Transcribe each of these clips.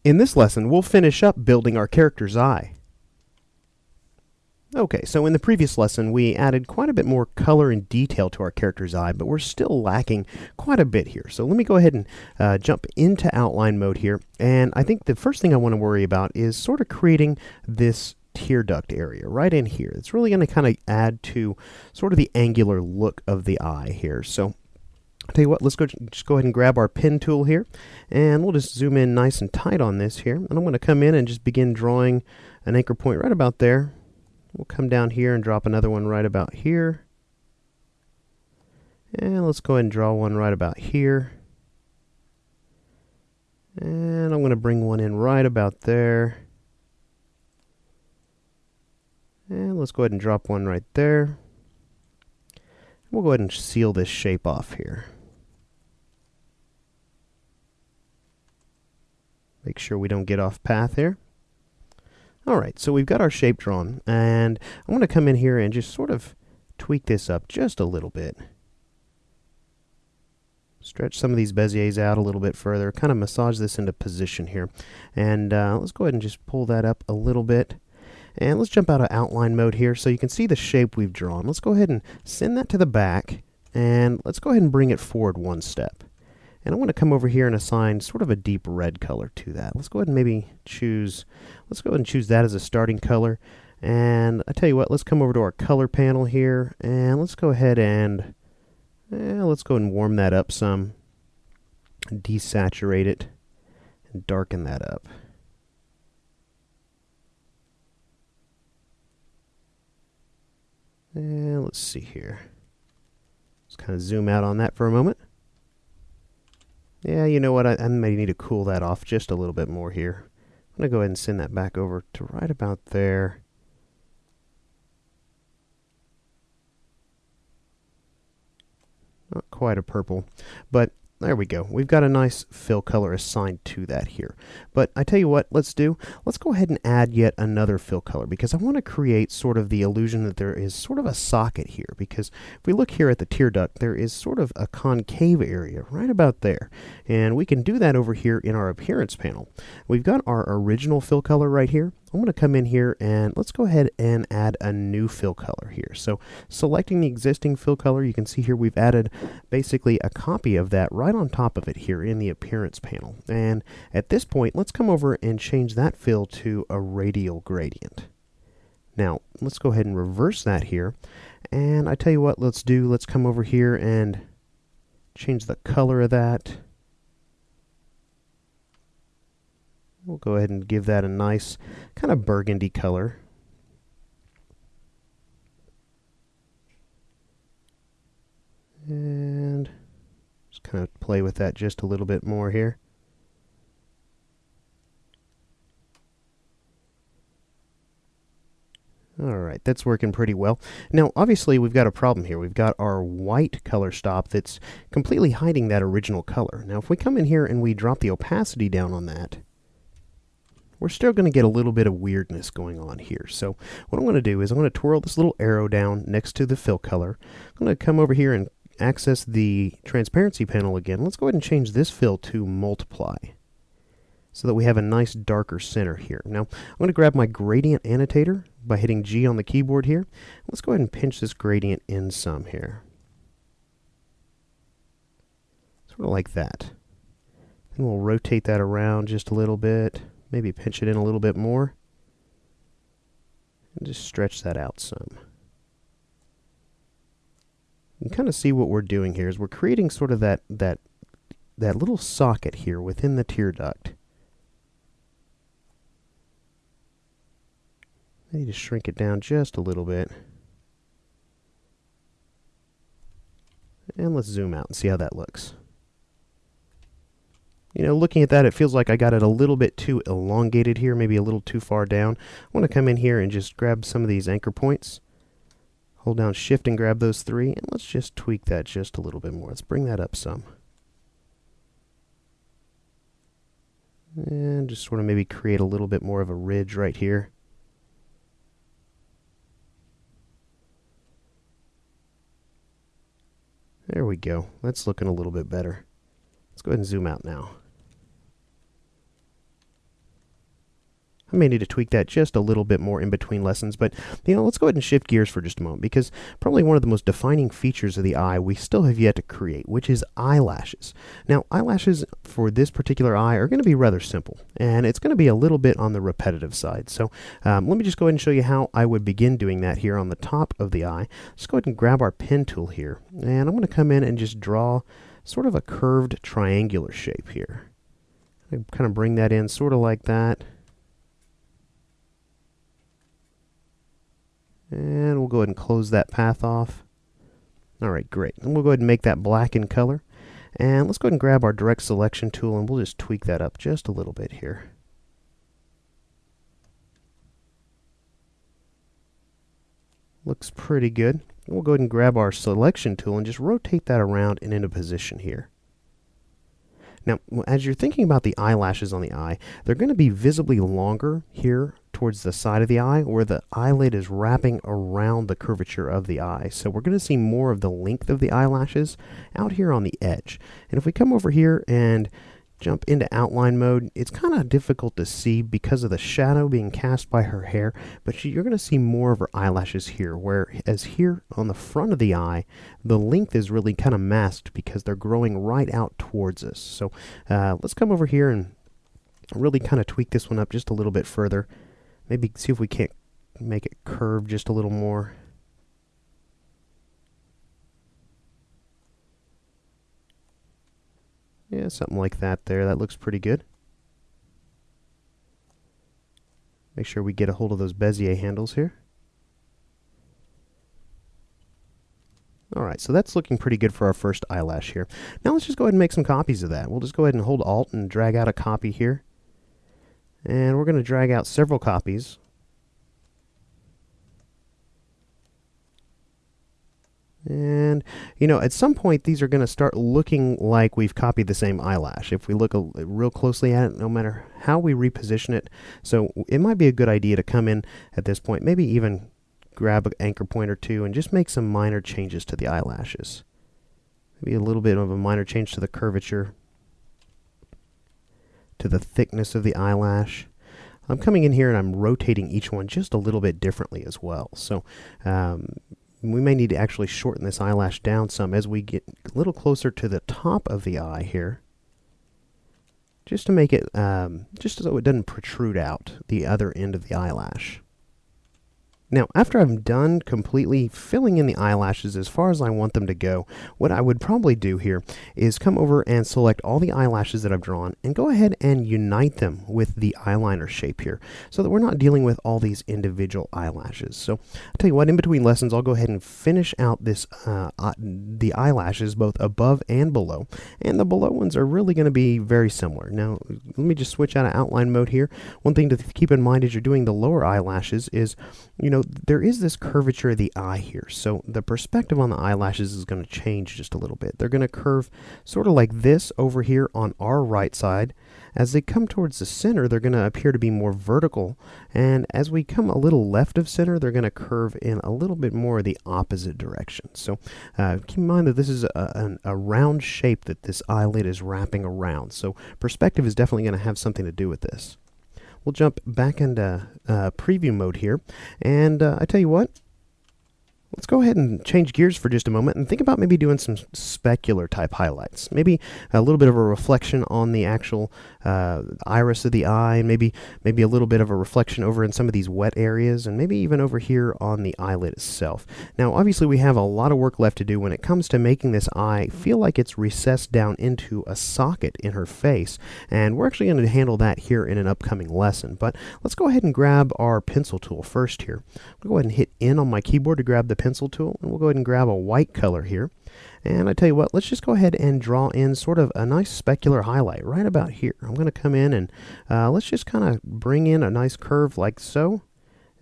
In this lesson, we'll finish up building our character's eye. Okay, so in the previous lesson, we added quite a bit more color and detail to our character's eye, but we're still lacking quite a bit here. So let me go ahead and jump into outline mode here. And I think the first thing I want to worry about is sort of creating this tear duct area right in here. It's really going to kind of add to sort of the angular look of the eye here. So I'll tell you what, just go ahead and grab our pen tool here, and we'll just zoom in nice and tight on this here. And I'm going to come in and just begin drawing an anchor point right about there. We'll come down here and drop another one right about here. And let's go ahead and draw one right about here. And I'm going to bring one in right about there. And let's go ahead and drop one right there. We'll go ahead and seal this shape off here. Make sure we don't get off path here. Alright, so we've got our shape drawn, and I'm going to come in here and just sort of tweak this up just a little bit. Stretch some of these Beziers out a little bit further, kind of massage this into position here. And let's go ahead and just pull that up a little bit. And let's jump out of outline mode here so you can see the shape we've drawn. Let's go ahead and send that to the back, and let's go ahead and bring it forward one step. And I want to come over here and assign sort of a deep red color to that. Let's go ahead and let's go ahead and choose that as a starting color. And I tell you what, let's come over to our color panel here, and let's go ahead and warm that up some, desaturate it, and darken that up. And let's see here. Let's kind of zoom out on that for a moment. Yeah, you know what? I may need to cool that off just a little bit more here. I'm going to go ahead and send that back over to right about there. Not quite a purple, but there we go. We've got a nice fill color assigned to that here. But I tell you what, let's go ahead and add yet another fill color, because I want to create sort of the illusion that there is sort of a socket here. Because if we look here at the tear duct, there is sort of a concave area right about there. And we can do that over here in our appearance panel. We've got our original fill color right here. I'm going to come in here and let's go ahead and add a new fill color here. So selecting the existing fill color, you can see here we've added basically a copy of that right on top of it here in the appearance panel. And at this point, let's come over and change that fill to a radial gradient. Now, let's go ahead and reverse that here. And I tell you what, let's come over here and change the color of that. We'll go ahead and give that a nice kind of burgundy color. And just kind of play with that just a little bit more here. Alright, that's working pretty well. Now, obviously, we've got a problem here. We've got our white color stop that's completely hiding that original color. Now, if we come in here and we drop the opacity down on that, we're still going to get a little bit of weirdness going on here. So what I'm going to do is I'm going to twirl this little arrow down next to the fill color. I'm going to come over here and access the transparency panel again. Let's go ahead and change this fill to multiply so that we have a nice darker center here. Now I'm going to grab my gradient annotator by hitting G on the keyboard here. Let's go ahead and pinch this gradient in some here. Sort of like that. Then we'll rotate that around just a little bit. Maybe pinch it in a little bit more. And just stretch that out some. You can kind of see what we're doing here is we're creating sort of that little socket here within the tear duct. Maybe just shrink it down just a little bit. And let's zoom out and see how that looks. You know, looking at that, it feels like I got it a little bit too elongated here, maybe a little too far down. I want to come in here and just grab some of these anchor points. Hold down Shift and grab those three, and let's just tweak that just a little bit more. Let's bring that up some. And just sort of maybe create a little bit more of a ridge right here. There we go. That's looking a little bit better. Let's go ahead and zoom out now. I may need to tweak that just a little bit more in between lessons, but let's go ahead and shift gears for just a moment, because probably one of the most defining features of the eye we still have yet to create, which is eyelashes. Now, eyelashes for this particular eye are going to be rather simple, and it's going to be a little bit on the repetitive side. So let me just go ahead and show you how I would begin doing that here on the top of the eye. Let's go ahead and grab our pen tool here, and I'm going to come in and just draw sort of a curved triangular shape here. I kind of bring that in sort of like that. And we'll go ahead and close that path off. Alright, great. And we'll go ahead and make that black in color. And let's go ahead and grab our direct selection tool, and we'll just tweak that up just a little bit here. Looks pretty good. We'll go ahead and grab our selection tool and just rotate that around and into position here. Now, as you're thinking about the eyelashes on the eye, they're going to be visibly longer here towards the side of the eye, where the eyelid is wrapping around the curvature of the eye. So we're going to see more of the length of the eyelashes out here on the edge. And if we come over here and jump into outline mode, it's kind of difficult to see because of the shadow being cast by her hair, but you're going to see more of her eyelashes here, whereas here on the front of the eye, the length is really kind of masked because they're growing right out towards us. So let's come over here and really kind of tweak this one up just a little bit further. Maybe see if we can't make it curve just a little more. Yeah, something like that there. That looks pretty good. Make sure we get a hold of those Bezier handles here. Alright, so that's looking pretty good for our first eyelash here. Now let's just go ahead and make some copies of that. We'll just go ahead and hold Alt and drag out a copy here. And we're going to drag out several copies. And, at some point, these are going to start looking like we've copied the same eyelash if we look real closely at it, no matter how we reposition it. So it might be a good idea to come in at this point, maybe even grab an anchor point or two and just make some minor changes to the eyelashes. Maybe a little bit of a minor change to the curvature, to the thickness of the eyelash. I'm coming in here and I'm rotating each one just a little bit differently as well. So, we may need to actually shorten this eyelash down some as we get a little closer to the top of the eye here, just to make it, just so it doesn't protrude out the other end of the eyelash. Now, after I'm done completely filling in the eyelashes as far as I want them to go, what I would probably do here is come over and select all the eyelashes that I've drawn and go ahead and unite them with the eyeliner shape here, so that we're not dealing with all these individual eyelashes. So I'll tell you what, in between lessons, I'll go ahead and finish out this the eyelashes both above and below, and the below ones are really going to be very similar. Now, let me just switch out of outline mode here. One thing to keep in mind as you're doing the lower eyelashes is, there is this curvature of the eye here, so the perspective on the eyelashes is going to change just a little bit. They're going to curve sort of like this over here on our right side. As they come towards the center, they're going to appear to be more vertical, and as we come a little left of center, they're going to curve in a little bit more the opposite direction. So keep in mind that this is a round shape that this eyelid is wrapping around, so perspective is definitely going to have something to do with this. We'll jump back into preview mode here, and I tell you what, let's go ahead and change gears for just a moment and think about maybe doing some specular type highlights. Maybe a little bit of a reflection on the actual iris of the eye, and maybe a little bit of a reflection over in some of these wet areas, and maybe even over here on the eyelid itself. Now, obviously, we have a lot of work left to do when it comes to making this eye feel like it's recessed down into a socket in her face, and we're actually going to handle that here in an upcoming lesson. But let's go ahead and grab our pencil tool first here. I'll go ahead and hit N on my keyboard to grab the pencil tool, and we'll go ahead and grab a white color here. And I tell you what, let's just go ahead and draw in sort of a nice specular highlight right about here. I'm going to come in and let's just kind of bring in a nice curve like so,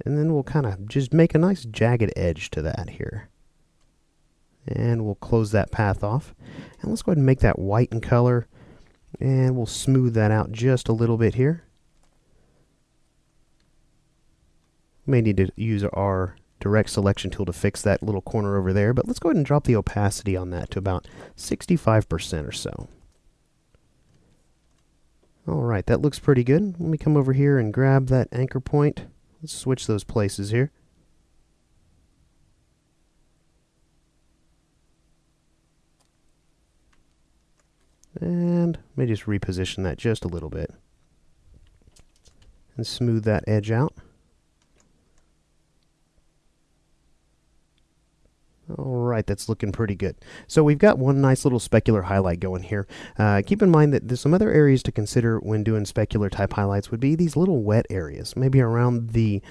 and then we'll kind of just make a nice jagged edge to that here. And we'll close that path off. And let's go ahead and make that white in color, and we'll smooth that out just a little bit here. We may need to use our direct selection tool to fix that little corner over there, but let's go ahead and drop the opacity on that to about 65% or so. Alright, that looks pretty good. Let me come over here and grab that anchor point. Let's switch those places here. And let me just reposition that just a little bit. And smooth that edge out. Alright, that's looking pretty good. So we've got one nice little specular highlight going here. Keep in mind that there's some other areas to consider when doing specular type highlights would be these little wet areas. Maybe around the,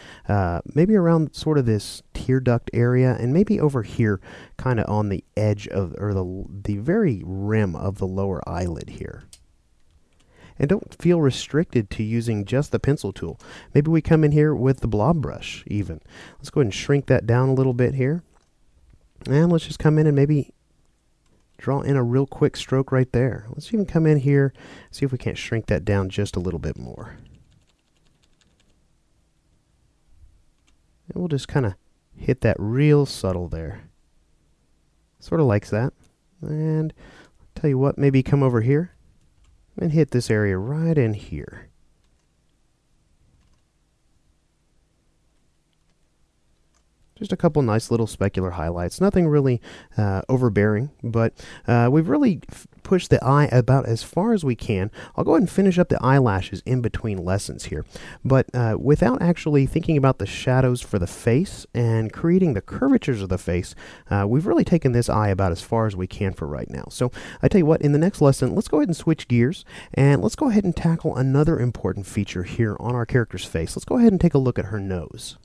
maybe around sort of this tear duct area, and maybe over here kind of on the edge of, or the very rim of the lower eyelid here. And don't feel restricted to using just the pencil tool. Maybe we come in here with the blob brush even. Let's go ahead and shrink that down a little bit here. And let's just come in and maybe draw in a real quick stroke right there. Let's even come in here, see if we can't shrink that down just a little bit more. And we'll just kind of hit that real subtle there. Sort of like that. And I'll tell you what, maybe come over here and hit this area right in here. Just a couple nice little specular highlights. Nothing really overbearing, but we've really pushed the eye about as far as we can. I'll go ahead and finish up the eyelashes in between lessons here. But without actually thinking about the shadows for the face and creating the curvatures of the face, we've really taken this eye about as far as we can for right now. So I tell you what, in the next lesson, let's go ahead and switch gears, and let's go ahead and tackle another important feature here on our character's face. Let's go ahead and take a look at her nose.